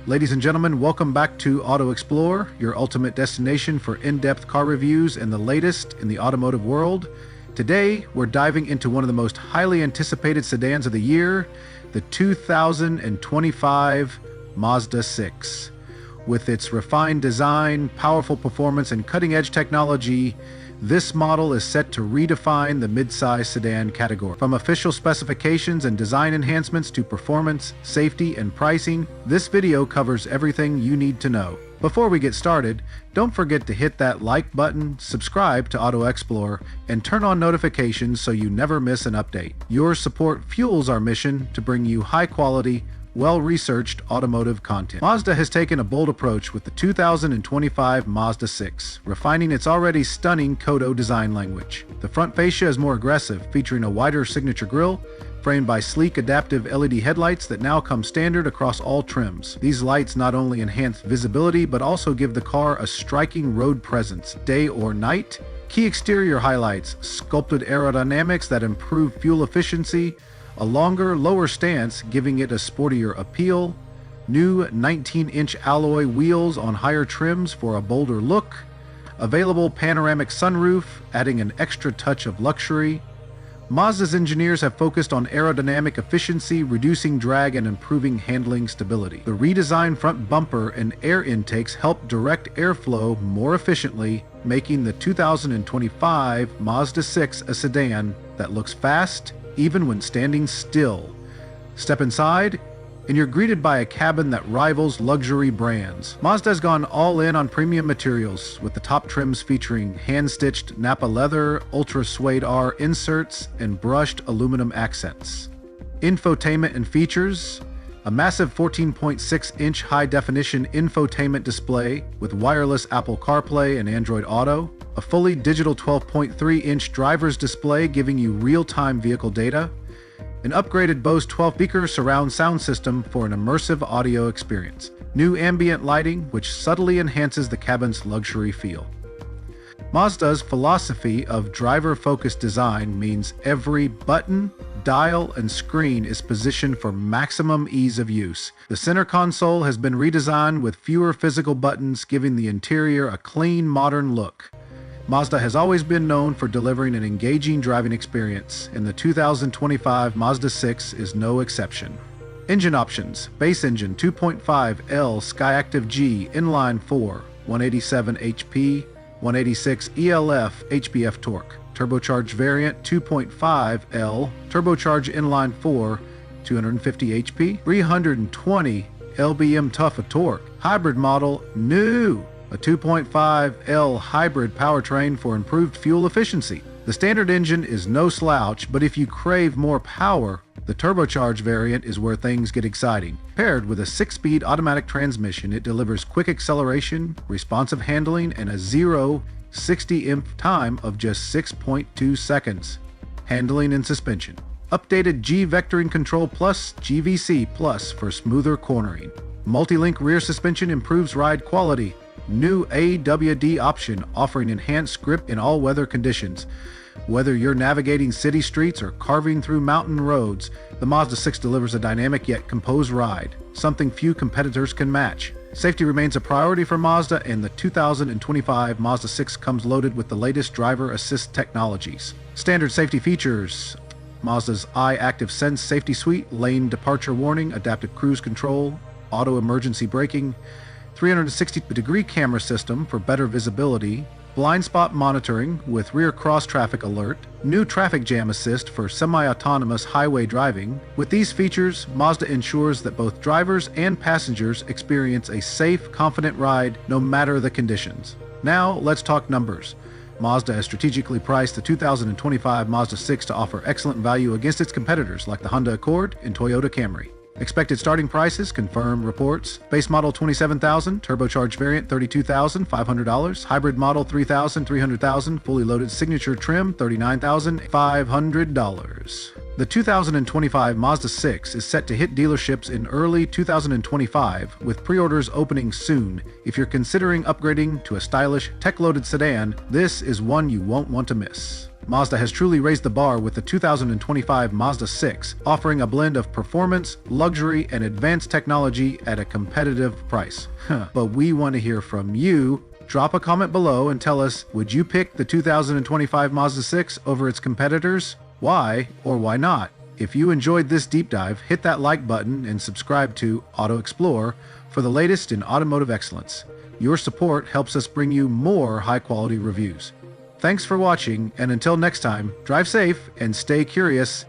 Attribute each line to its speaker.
Speaker 1: Ladies and gentlemen, welcome back to AutoXplore, your ultimate destination for in-depth car reviews and the latest in the automotive world. Today, we're diving into one of the most highly anticipated sedans of the year, the 2025 Mazda 6. With its refined design, powerful performance, and cutting-edge technology, this model is set to redefine the mid-size sedan category. From official specifications and design enhancements to performance, safety, and pricing, this video covers everything you need to know. Before we get started, don't forget to hit that like button, subscribe to AutoXplore, and turn on notifications so you never miss an update. Your support fuels our mission to bring you high-quality, well-researched automotive content. Mazda has taken a bold approach with the 2025 Mazda 6, refining its already stunning KODO design language. The front fascia is more aggressive, featuring a wider signature grille, framed by sleek adaptive LED headlights that now come standard across all trims. These lights not only enhance visibility, but also give the car a striking road presence, day or night. Key exterior highlights: sculpted aerodynamics that improve fuel efficiency, a longer, lower stance giving it a sportier appeal, new 19-inch alloy wheels on higher trims for a bolder look, available panoramic sunroof adding an extra touch of luxury. Mazda's engineers have focused on aerodynamic efficiency, reducing drag and improving handling stability. The redesigned front bumper and air intakes help direct airflow more efficiently, making the 2025 Mazda 6 a sedan that looks fast, even when standing still. Step inside, and you're greeted by a cabin that rivals luxury brands. Mazda has gone all in on premium materials, with the top trims featuring hand-stitched Nappa leather, ultra suede R inserts, and brushed aluminum accents. Infotainment and features: a massive 14.6-inch high-definition infotainment display with wireless Apple CarPlay and Android Auto, a fully digital 12.3-inch driver's display giving you real-time vehicle data, an upgraded Bose 12-speaker surround sound system for an immersive audio experience, new ambient lighting which subtly enhances the cabin's luxury feel. Mazda's philosophy of driver-focused design means every button, dial, and screen is positioned for maximum ease of use. The center console has been redesigned with fewer physical buttons, giving the interior a clean, modern look. Mazda has always been known for delivering an engaging driving experience, and the 2025 Mazda 6 is no exception. Engine options: base engine 2.5L Skyactiv G inline 4, 187 HP, 186 ELF HPF torque. Turbocharged variant 2.5L, turbocharged inline 4, 250 HP, 320 lbm tough of torque. Hybrid model, new, a 2.5L hybrid powertrain for improved fuel efficiency. The standard engine is no slouch, but if you crave more power, the turbocharged variant is where things get exciting. Paired with a 6-speed automatic transmission, it delivers quick acceleration, responsive handling, and a 0-60 imp time of just 6.2 seconds. Handling and suspension: updated G Vectoring Control Plus GVC Plus for smoother cornering. Multi-link rear suspension improves ride quality. New AWD option offering enhanced grip in all weather conditions. Whether you're navigating city streets or carving through mountain roads, the Mazda 6 delivers a dynamic yet composed ride, something few competitors can match. Safety remains a priority for Mazda, and the 2025 Mazda 6 comes loaded with the latest driver assist technologies. Standard safety features: Mazda's iActive Sense Safety Suite, lane departure warning, adaptive cruise control, auto emergency braking, 360-degree camera system for better visibility, blind spot monitoring with rear cross-traffic alert, new traffic jam assist for semi-autonomous highway driving. With these features, Mazda ensures that both drivers and passengers experience a safe, confident ride no matter the conditions. Now, let's talk numbers. Mazda has strategically priced the 2025 Mazda 6 to offer excellent value against its competitors like the Honda Accord and Toyota Camry. Expected starting prices: confirmed reports. Base model $27,000, turbocharged variant $32,500, hybrid model $3,300,000, fully loaded signature trim $39,500. The 2025 Mazda 6 is set to hit dealerships in early 2025, with pre-orders opening soon. If you're considering upgrading to a stylish, tech-loaded sedan, this is one you won't want to miss. Mazda has truly raised the bar with the 2025 Mazda 6, offering a blend of performance, luxury, and advanced technology at a competitive price. But we want to hear from you. Drop a comment below and tell us, would you pick the 2025 Mazda 6 over its competitors? Why or why not? If you enjoyed this deep dive, hit that like button and subscribe to AutoXplore for the latest in automotive excellence. Your support helps us bring you more high-quality reviews. Thanks for watching, and until next time, drive safe and stay curious.